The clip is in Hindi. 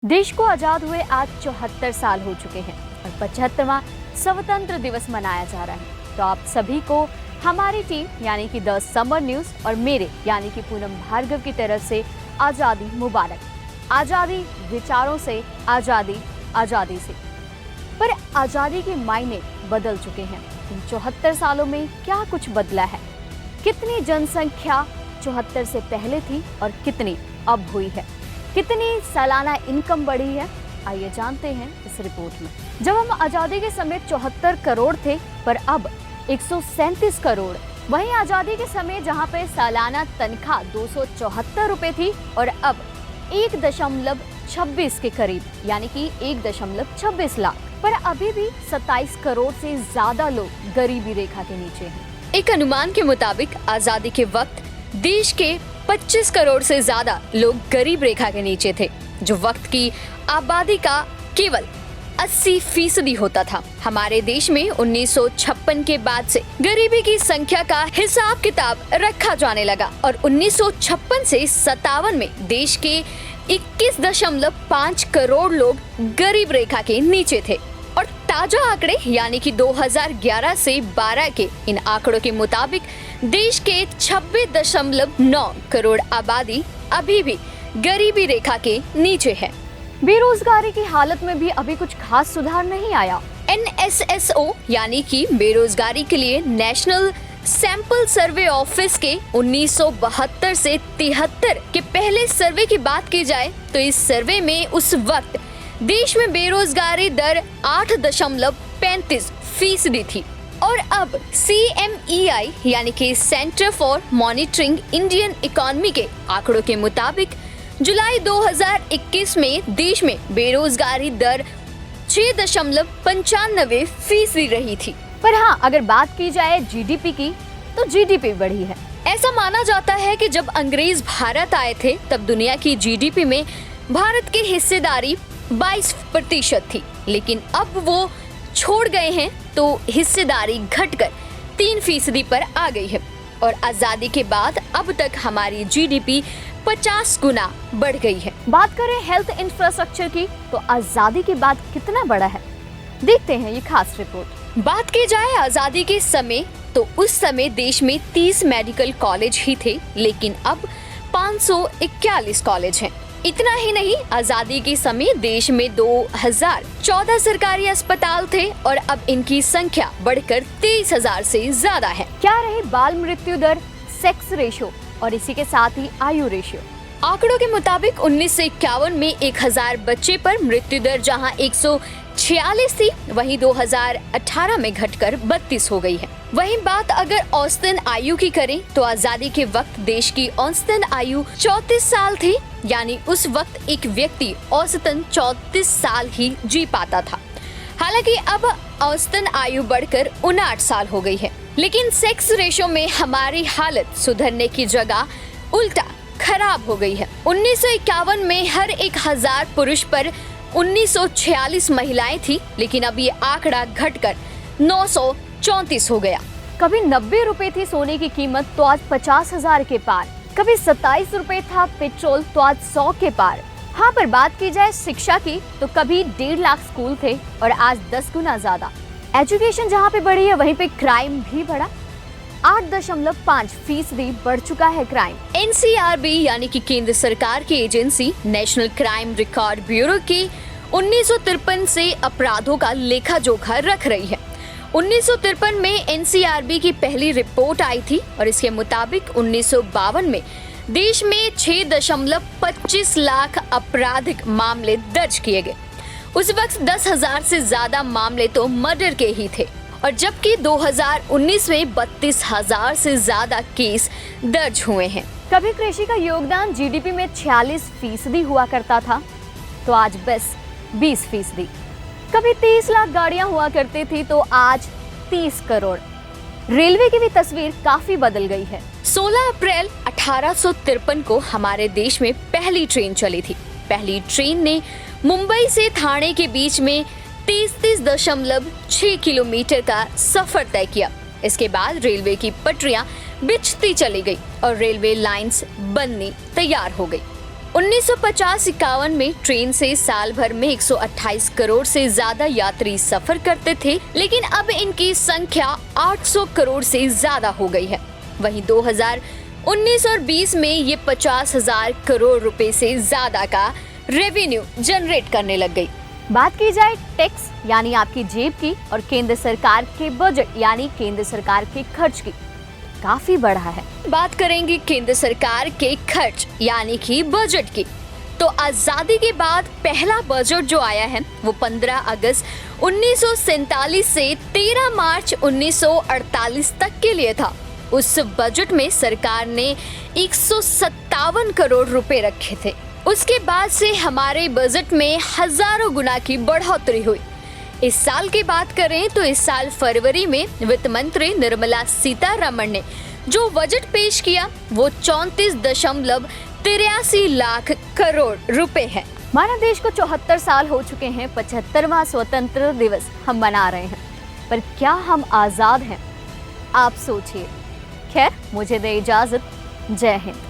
देश को आजाद हुए आज 74 साल हो चुके हैं और 75वां स्वतंत्र दिवस मनाया जा रहा है। तो आप सभी को हमारी टीम यानी कि द समर न्यूज और मेरे यानी कि पूनम भार्गव की तरफ से आजादी मुबारक। आजादी विचारों से, आजादी आजादी से। पर आजादी के मायने बदल चुके हैं। इन 74 सालों में क्या कुछ बदला है? कितनी जनसंख्या 74 से पहले थी और कितनी अब हुई है? कितनी सालाना इनकम बढ़ी है? आइए जानते हैं इस रिपोर्ट में। जब हम आजादी के समय 74 करोड़ थे, पर अब 137 करोड़। वहीं आजादी के समय जहां पे सालाना तनख्वाह 274 रुपए थी और अब 1.26 के करीब यानी कि 1.26 लाख। पर अभी भी 27 करोड़ से ज्यादा लोग गरीबी रेखा के नीचे हैं। एक अनुमान के मुताबिक आजादी के वक्त देश के 25 करोड़ से ज्यादा लोग गरीब रेखा के नीचे थे, जो वक्त की आबादी का केवल 80% होता था। हमारे देश में 1956 के बाद से गरीबी की संख्या का हिसाब किताब रखा जाने लगा और 1956 से 57 में देश के 21.5 करोड़ लोग गरीब रेखा के नीचे थे। और ताजा आंकड़े यानी कि 2011 से 12 के इन आंकड़ों के मुताबिक देश के 26.9 करोड़ आबादी अभी भी गरीबी रेखा के नीचे है। बेरोजगारी की हालत में भी अभी कुछ खास सुधार नहीं आया। NSSO यानी कि बेरोजगारी के लिए नेशनल सैंपल सर्वे ऑफिस के 1972 से 73 के पहले सर्वे की बात की जाए तो इस सर्वे में उस वक्त देश में बेरोजगारी दर 8.35% थी और अब CMEI यानी कि centre for monitoring Indian economy के आंकड़ों के मुताबिक जुलाई 2021 में देश में बेरोजगारी दर 6.95% रही थी। पर हाँ, अगर बात की जाए GDP की तो GDP बढ़ी है। ऐसा माना जाता है कि जब अंग्रेज भारत आए थे तब दुनिया की GDP में भारत की हिस्सेदारी 22% थी, लेकिन अब वो छोड़ गए हैं तो हिस्सेदारी घटकर 3% पर आ गई है और आजादी के बाद अब तक हमारी GDP 50 गुना बढ़ गई है। बात करें हेल्थ इंफ्रास्ट्रक्चर की तो आजादी के बाद कितना बढ़ा है, देखते हैं ये खास रिपोर्ट। बात की जाए आजादी के समय तो उस समय देश में 30 मेडिकल कॉलेज ही थे, लेकिन अब 541 कॉलेज हैं। इतना ही नहीं, आजादी के समय देश में 2014 सरकारी अस्पताल थे और अब इनकी संख्या बढ़कर 23,000 से ज्यादा है। क्या रही बाल मृत्यु दर, सेक्स रेशियो और इसी के साथ ही आयु रेशियो? आंकड़ों के मुताबिक 1951 में 1000 बच्चे पर मृत्यु दर जहां 146 थी, वहीं 2018 में घटकर 32 हो गई है। वहीं बात अगर औसतन आयु की करें तो आजादी के वक्त देश की औसतन आयु 34 साल थी, यानी उस वक्त एक व्यक्ति औसतन 34 साल ही जी पाता था। हालांकि अब औसतन आयु बढ़कर 59 साल हो गई है, लेकिन सेक्स रेशो में हमारी हालत सुधरने की जगह उल्टा खराब हो गई है। 1951 में हर 1000 पुरुष पर 1946 महिलाएं थी, लेकिन अब ये आंकड़ा घटकर 934 हो गया। कभी 90 रुपए थी सोने की कीमत तो आज 50,000 के पार। कभी 27 रुपए था पेट्रोल तो आज 100 के पार। हाँ, पर बात की जाए शिक्षा की तो कभी 1.5 लाख स्कूल थे और आज 10 गुना ज्यादा। एजुकेशन जहाँ पे बढ़ी है वहीं पे क्राइम भी बढ़ा। 8.5% बढ़ चुका है क्राइम। NCRB यानी कि केंद्र सरकार की agency national crime record bureau की 1953 से अपराधों का लेखा जोखा रख रही है। 1953 में NCRB की पहली रिपोर्ट आई थी और इसके मुताबिक 1952 में देश में 6.25 लाख आपराधिक मामले दर्ज किए गए। उस वक्त 10,000 से ज्यादा मामले तो मर्डर के ही थे और जबकि 2019 में 32,000 से ज्यादा केस दर्ज हुए हैं। कभी कृषि का योगदान GDP में 46% हुआ करता था तो आज बस 20%। कभी 30 लाख गाड़ियां हुआ करती थी तो आज 30 करोड़। रेलवे की भी तस्वीर काफी बदल गई है। 16 अप्रैल 1853 को हमारे देश में पहली ट्रेन चली थी। पहली ट्रेन ने मुंबई से ठाणे के बीच में 33.6 किलोमीटर का सफर तय किया। इसके बाद रेलवे की पटरियां बिछती चली गई और रेलवे लाइंस बननी तैयार हो गई। 1950-51 में ट्रेन से साल भर में 128 करोड़ से ज्यादा यात्री सफर करते थे, लेकिन अब इनकी संख्या 800 करोड़ से ज्यादा हो गई है। वहीं 2019 और 20 में ये 50,000 करोड़ रुपए से ज्यादा का रेवेन्यू जनरेट करने लग गई। बात की जाए टैक्स यानी आपकी जेब की और केंद्र सरकार के बजट यानी केंद्र सरकार के खर्च की, काफी बढ़ा है। बात करेंगे केंद्र सरकार के खर्च यानी कि बजट की, तो आजादी के बाद पहला बजट जो आया है वो 15 अगस्त 1947 से 13 मार्च 1948 तक के लिए था। उस बजट में सरकार ने 157 करोड़ रुपए रखे थे। उसके बाद से हमारे बजट में हजारों गुना की बढ़ोतरी हुई। इस साल की बात करें तो इस साल फरवरी में वित्त मंत्री निर्मला सीतारमण ने जो बजट पेश किया वो 34.83 लाख करोड़ रुपए है। हमारा देश को 74 साल हो चुके हैं, 75वां स्वतंत्र दिवस हम मना रहे हैं, पर क्या हम आजाद हैं? आप सोचिए। खैर, मुझे दे इजाजत। जय हिंद।